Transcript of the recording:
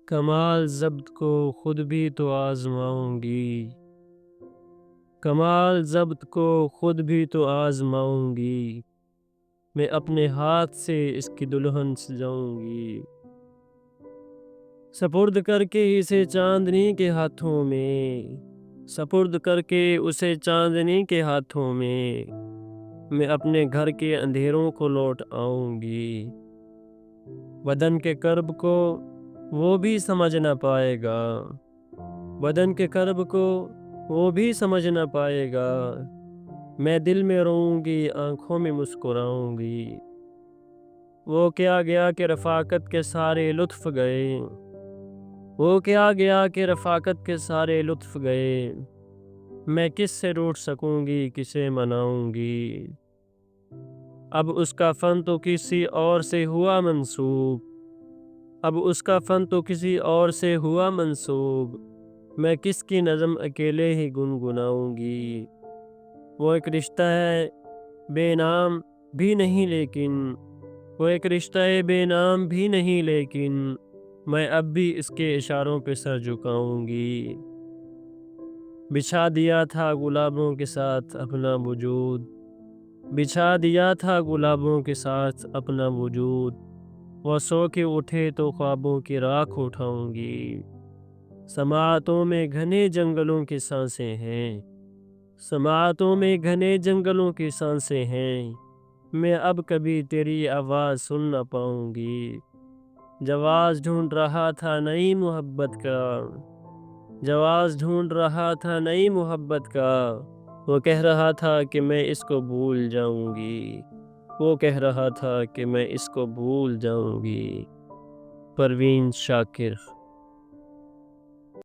کمال ضبط کو خود بھی تو آزماؤں گی، کمال ضبط کو خود بھی تو آزماؤں گی، میں اپنے ہاتھ سے اس کی دلہن سجاؤں گی، سپرد کر کے اسے چاندنی کے ہاتھوں میں، سپرد کر کے اسے چاندنی کے ہاتھوں میں اپنے گھر کے اندھیروں کو لوٹ آؤں گی، بدن کے کرب کو وہ بھی سمجھ نہ پائے گا، بدن کے کرب کو وہ بھی سمجھ نہ پائے گا، میں دل میں روؤں گی آنکھوں میں مسکراؤں گی، وہ کیا گیا کہ رفاقت کے سارے لطف گئے، وہ کیا گیا کہ رفاقت کے سارے لطف گئے، میں کس سے روٹھ سکوں گی کسے مناؤں گی، اب اس کا فن تو کسی اور سے ہوا منسوب، اب اس کا فن تو کسی اور سے ہوا منسوب، میں کس کی نظم اکیلے ہی گنگناؤں گی، وہ ایک رشتہ ہے بے نام بھی نہیں لیکن، وہ ایک رشتہ ہے بے نام بھی نہیں لیکن، میں اب بھی اس کے اشاروں پہ سر جھکاؤں گی، بچھا دیا تھا گلابوں کے ساتھ اپنا وجود، بچھا دیا تھا گلابوں کے ساتھ اپنا وجود، وہ سو کے اٹھے تو خوابوں کی راکھ اٹھاؤں گی، سماعتوں میں گھنے جنگلوں کی سانسیں ہیں، سماعتوں میں گھنے جنگلوں کی سانسیں ہیں، میں اب کبھی تیری آواز سن نہ پاؤں گی، جواز ڈھونڈ رہا تھا نئی محبت کا، جواز ڈھونڈ رہا تھا نئی محبت کا، وہ کہہ رہا تھا کہ میں اس کو بھول جاؤں گی، وہ کہہ رہا تھا کہ میں اس کو بھول جاؤں گی۔ پروین شاکر۔